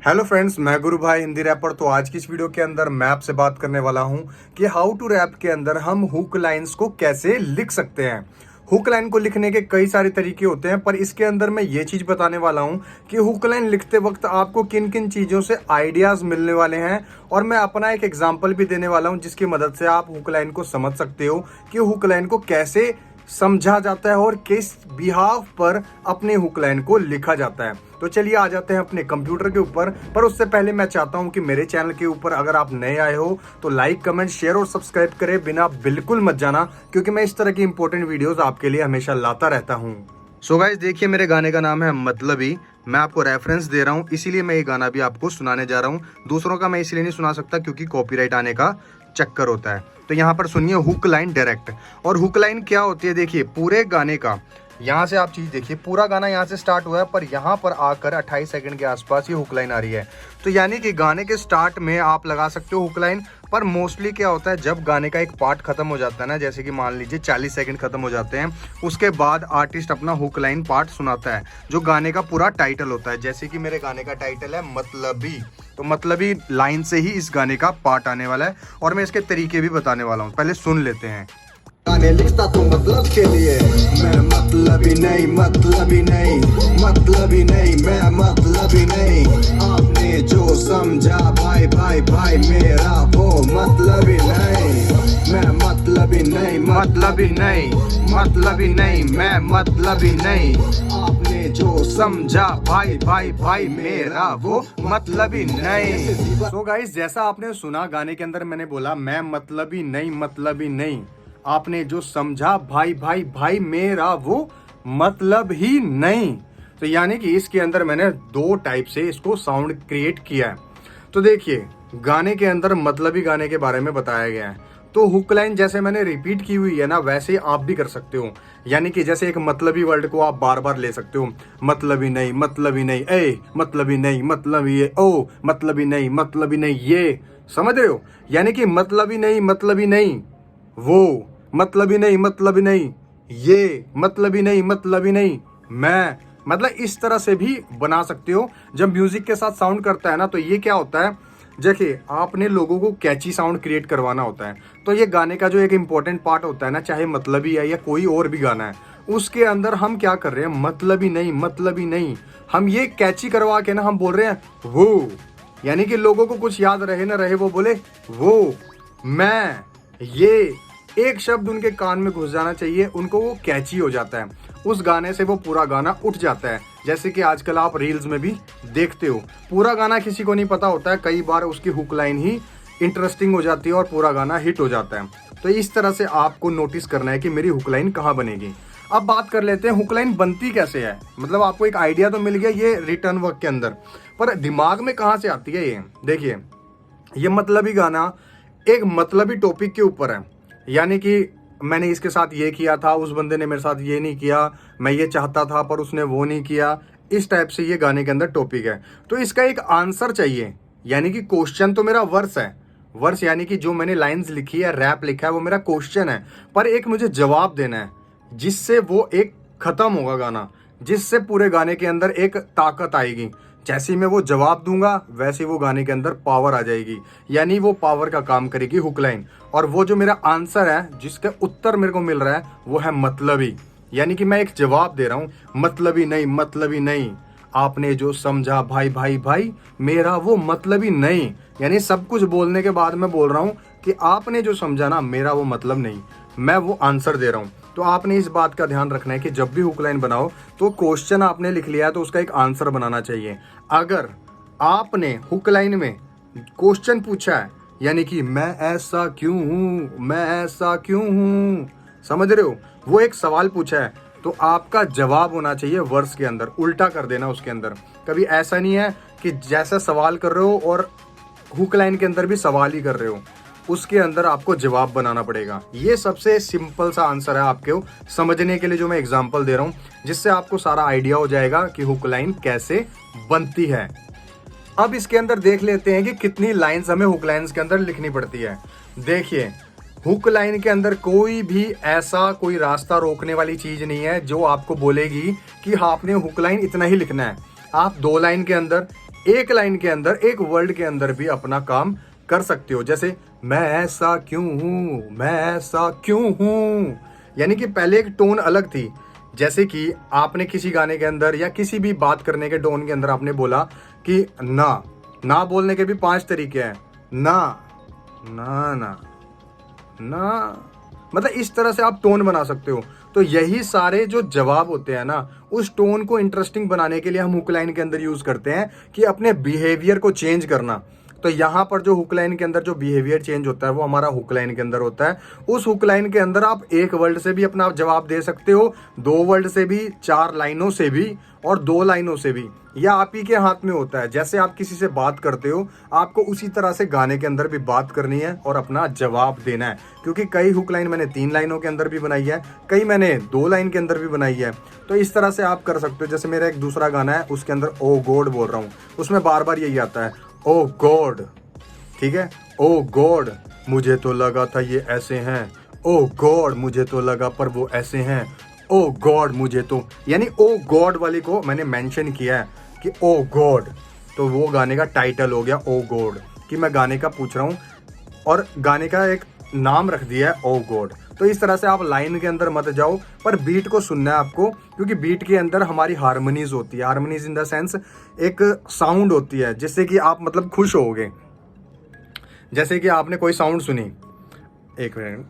Hello friends, मैं गुरु भाई Hindi wrapper. तो आज की इस वीडियो के अंदर मैं आपसे बात करने वाला हूं कि हाउ टू रैप के अंदर हम हुक लाइंस को कैसे लिख सकते हैं। हुक लाइन को लिखने के कई सारे तरीके होते हैं, पर इसके अंदर मैं ये चीज बताने वाला हूं कि हुक लाइन लिखते वक्त आपको किन किन चीजों से आइडियाज मिलने वाले हैं। और मैं अपना एक एग्जाम्पल भी देने वाला हूं जिसकी मदद से आप हुक लाइन को समझ सकते हो कि हुक लाइन को कैसे समझा जाता है और किस बिहाफ पर अपने हुक लाइन को लिखा जाता है। तो चलिए आ जाते हैं अपने कंप्यूटर के ऊपर। पर उससे पहले मैं चाहता हूं कि मेरे चैनल के ऊपर अगर आप नए आए हो तो लाइक, कमेंट, शेयर और सब्सक्राइब करें बिना बिल्कुल मत जाना, क्योंकि मैं इस तरह की इंपॉर्टेंट वीडियोस आपके लिए हमेशा लाता रहता हूं। सो गाइस, देखिए मेरे गाने का नाम है मतलबी। मैं आपको रेफरेंस दे रहा हूँ, इसीलिए मैं ये गाना भी आपको सुनाने जा रहा हूँ। दूसरों का मैं इसलिए नहीं सुना सकता क्योंकि कॉपीराइट आने का चक्कर होता है। तो यहाँ पर सुनिए हुक लाइन डायरेक्ट। और हुक लाइन क्या होती है, देखिए पूरे गाने का यहाँ से आप चीज देखिए, पूरा गाना यहाँ से स्टार्ट हुआ है, पर यहाँ पर आकर 28 सेकंड के आसपास ये हुक लाइन आ रही है। तो यानी कि गाने के स्टार्ट में आप लगा सकते हो हुक लाइन। पर मोस्टली क्या होता है, जब गाने का एक पार्ट खत्म हो जाता है ना, जैसे कि मान लीजिए 40 सेकंड खत्म हो जाते हैं, उसके बाद आर्टिस्ट अपना हुक लाइन पार्ट सुनाता है जो गाने का पूरा टाइटल होता है। जैसे कि मेरे गाने का टाइटल है मतलबी, तो मतलबी लाइन से ही इस गाने का पार्ट आने वाला है और मैं इसके तरीके भी बताने वाला हूँ। पहले सुन लेते हैं। गाने लिखता तो मतलब के लिए, मैं मतलबी नहीं, मतलबी नहीं, मतलबी नहीं, मैं मतलबी नहीं। आपने जो समझा भाई भाई भाई मेरा वो मतलबी नहीं, मैं मतलबी नहीं, मतलबी नहीं, मतलबी नहीं, मैं मतलबी नहीं। आपने जो समझा भाई भाई भाई मेरा वो मतलबी नहीं। तो गाइस, जैसा आपने सुना गाने के अंदर मैंने बोला मैं मतलबी नहीं, मतलबी नहीं। आपने जो समझा भाई भाई भाई मेरा वो मतलब ही नहीं। तो यानी कि इसके अंदर मैंने दो टाइप से इसको साउंड क्रिएट किया है। तो देखिए, गाने के अंदर मतलबी गाने के बारे में बताया गया है। तो हुक लाइन जैसे मैंने रिपीट की हुई है ना, वैसे आप भी कर सकते हो। यानी कि जैसे एक मतलबी वर्ड को आप बार बार ले सकते हो, मतलबी नहीं, मतलबी नहीं, ए मतलबी नहीं, मतलबी ये, ओ मतलबी नहीं, मतलबी नहीं ये। समझ रहे हो? यानी कि मतलबी नहीं, मतलबी नहीं वो, मतलबी नहीं, मतलबी नहीं ये, मतलबी नहीं, मतलबी नहीं मैं। मतलब इस तरह से भी बना सकते हो। जब म्यूजिक के साथ साउंड करता है ना, तो ये क्या होता है, देखिए आपने लोगों को कैची साउंड क्रिएट करवाना होता है। तो ये गाने का जो एक इंपॉर्टेंट पार्ट होता है ना, चाहे मतलबी है या कोई और भी गाना है, उसके अंदर हम क्या कर रहे हैं, मतलबी नहीं, मतलबी नहीं, हम ये कैची करवा के ना हम बोल रहे हैं वो। यानी कि लोगों को कुछ याद रहे ना रहे, वो बोले वो, मैं, ये एक शब्द उनके कान में घुस जाना चाहिए, उनको वो कैची हो जाता है। उस गाने से वो पूरा गाना उठ जाता है। जैसे कि आजकल आप रील्स में भी देखते हो, पूरा गाना किसी को नहीं पता होता है, कई बार उसकी हुक लाइन ही इंटरेस्टिंग हो जाती है और पूरा गाना हिट हो जाता है। तो इस तरह से आपको नोटिस करना है कि मेरी हुक लाइन कहाँ बनेगी। अब बात कर लेते हैं हुक लाइन बनती कैसे है। मतलब आपको एक आइडिया तो मिल गया ये रिटर्न वर्क के अंदर, पर दिमाग में कहाँ से आती है ये। देखिए, ये मतलबी गाना एक मतलबी टॉपिक के ऊपर है। यानी कि मैंने इसके साथ ये किया था, उस बंदे ने मेरे साथ ये नहीं किया, मैं ये चाहता था पर उसने वो नहीं किया, इस टाइप से ये गाने के अंदर टॉपिक है। तो इसका एक आंसर चाहिए। यानी कि क्वेश्चन तो मेरा वर्स है, वर्स यानी कि जो मैंने लाइंस लिखी है, रैप लिखा है, वो मेरा क्वेश्चन है। पर एक मुझे जवाब देना है जिससे वो एक खत्म होगा गाना, जिससे पूरे गाने के अंदर एक ताकत आएगी। जैसे ही मैं वो जवाब दूंगा वैसे ही वो गाने के अंदर पावर आ जाएगी। यानी वो पावर का काम करेगी हुक लाइन। और वो जो मेरा आंसर है, जिसका उत्तर मेरे को मिल रहा है, वो है मतलबी। यानी कि मैं एक जवाब दे रहा हूं, मतलबी नहीं, मतलबी नहीं। आपने जो समझा भाई भाई भाई मेरा वो मतलबी नहीं। यानी सब कुछ बोलने के बाद मैं बोल रहा हूं कि आपने जो समझा ना, मेरा वो मतलब नहीं, मैं वो आंसर दे रहा हूं। तो आपने इस बात का ध्यान रखना है कि जब भी हुक लाइन बनाओ तो क्वेश्चन आपने लिख लिया है तो उसका एक आंसर बनाना चाहिए। अगर आपने हुक लाइन में क्वेश्चन पूछा है, यानी कि मैं ऐसा क्यों हूं, मैं ऐसा क्यों हूं, समझ रहे हो, वो एक सवाल पूछा है, तो आपका जवाब होना चाहिए वर्स के अंदर, उल्टा कर देना उसके अंदर। कभी ऐसा नहीं है कि जैसा सवाल कर रहे हो और हुक लाइन के अंदर भी सवाल ही कर रहे हो, उसके अंदर आपको जवाब बनाना पड़ेगा। ये सबसे सिंपल सा आंसर है आपके समझने के लिए जो मैं एग्जांपल दे रहा हूं, जिससे आपको सारा आइडिया हो जाएगा कि हुक लाइन कैसे बनती है। अब इसके अंदर देख लेते हैं कि कितनी लाइंस हमें हुक लाइंस के अंदर लिखनी पड़ती है। देखिए, हुक लाइन के अंदर कोई भी ऐसा कोई रास्ता रोकने वाली चीज नहीं है जो आपको बोलेगी कि हाँ आपने हुक लाइन इतना ही लिखना है। आप 2 लाइन के अंदर, एक लाइन के अंदर, एक वर्ड के अंदर भी अपना काम कर सकते हो। जैसे मैं ऐसा क्यों हूं, मैं ऐसा क्यों हूं, यानी कि पहले एक टोन अलग थी। जैसे कि आपने किसी गाने के अंदर या किसी भी बात करने के टोन के अंदर आपने बोला कि ना बोलने के भी 5 तरीके हैं। ना ना ना ना, मतलब इस तरह से आप टोन बना सकते हो। तो यही सारे जो जवाब होते हैं ना, उस टोन को इंटरेस्टिंग बनाने के लिए हम हुक लाइन के अंदर यूज करते हैं कि अपने बिहेवियर को चेंज करना। तो यहाँ पर जो हुक लाइन के अंदर जो बिहेवियर चेंज होता है वो हमारा हुक लाइन के अंदर होता है। उस हुक लाइन के अंदर आप एक वर्ड से भी अपना जवाब दे सकते हो, 2 वर्ड से भी, 4 लाइनों से भी और 2 लाइनों से भी। यह आप ही के हाथ में होता है। जैसे आप किसी से बात करते हो, आपको उसी तरह से गाने के अंदर भी बात करनी है और अपना जवाब देना है। क्योंकि कई हुक लाइन मैंने 3 लाइनों के अंदर भी बनाई है, कई मैंने 2 लाइन के अंदर भी बनाई है। तो इस तरह से आप कर सकते हो। जैसे मेरा एक दूसरा गाना है, उसके अंदर ओ गॉड बोल रहा हूँ, उसमें बार बार यही आता है, ओ गॉड, ठीक है, ओ गॉड मुझे तो लगा था ये ऐसे हैं, ओ गॉड मुझे तो लगा पर वो ऐसे हैं, ओ गॉड मुझे तो, यानी ओ गॉड वाली को मैंने मेंशन किया है कि ओ गॉड। तो वो गाने का टाइटल हो गया ओ गॉड, कि मैं गाने का पूछ रहा हूँ और गाने का एक नाम रख दिया है ओ गॉड। तो इस तरह से आप लाइन के अंदर मत जाओ, पर बीट को सुनना है आपको, क्योंकि बीट के अंदर हमारी हारमोनीज होती है। हारमोनीज इन द सेंस एक साउंड होती है जिससे कि आप मतलब खुश होगे। जैसे कि आपने कोई साउंड सुनी, एक मिनट,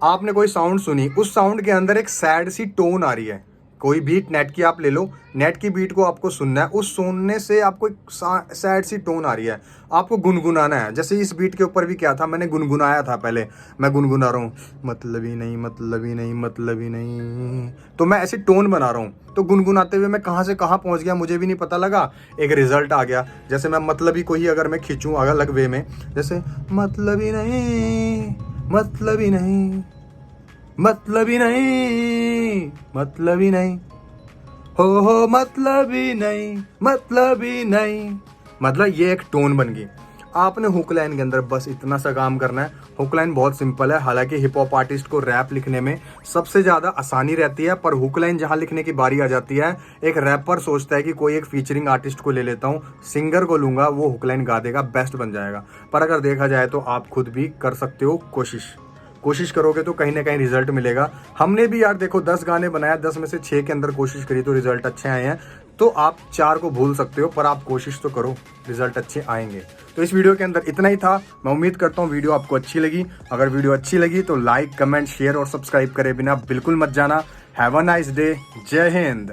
आपने कोई साउंड सुनी, उस साउंड के अंदर एक सैड सी टोन आ रही है। कोई बीट नेट की आप ले लो, नेट की बीट को आपको सुनना है, उस सुनने से आपको एक सैड सी टोन आ रही है, आपको गुनगुनाना है। जैसे इस बीट के ऊपर भी क्या था, मैंने गुनगुनाया था पहले, मैं गुनगुना रहा हूँ, मतलब ही नहीं, मतलब ही नहीं, मतलब ही नहीं, तो मैं ऐसी टोन बना रहा हूँ। तो गुनगुनाते हुए मैं कहाँ से कहाँ पहुँच गया मुझे भी नहीं पता लगा, एक रिजल्ट आ गया। जैसे मैं मतलब ही को ही अगर मैं खींचूँ अलग वे में, जैसे मतलब ही नहीं, मतलब ही नहीं, मतलब ही नहीं, मतलब ही नहीं, हो मतलब ही नहीं, मतलब ही नहीं, मतलब ये एक टोन बन गई। आपने हुक लाइन के अंदर बस इतना सा काम करना है। हुक लाइन बहुत सिंपल है, हालांकि हिप हॉप आर्टिस्ट को रैप लिखने में सबसे ज्यादा आसानी रहती है, पर हुक लाइन जहां लिखने की बारी आ जाती है, एक रैपर सोचता है कि कोई एक फीचरिंग आर्टिस्ट को ले लेता हूँ, सिंगर को लूंगा, वो हुक लाइन गा देगा, बेस्ट बन जाएगा। पर अगर देखा जाए तो आप खुद भी कर सकते हो, कोशिश करोगे तो कहीं ना कहीं रिजल्ट मिलेगा। हमने भी यार देखो 10 गाने बनाया, 10 में से 6 के अंदर कोशिश करी तो रिजल्ट अच्छे आए हैं। तो आप 4 को भूल सकते हो, पर आप कोशिश तो करो, रिजल्ट अच्छे आएंगे। तो इस वीडियो के अंदर इतना ही था। मैं उम्मीद करता हूँ वीडियो आपको अच्छी लगी। अगर वीडियो अच्छी लगी तो लाइक, कमेंट, शेयर और सब्सक्राइब करे बिना बिल्कुल मत जाना। Have a nice day. जय हिंद।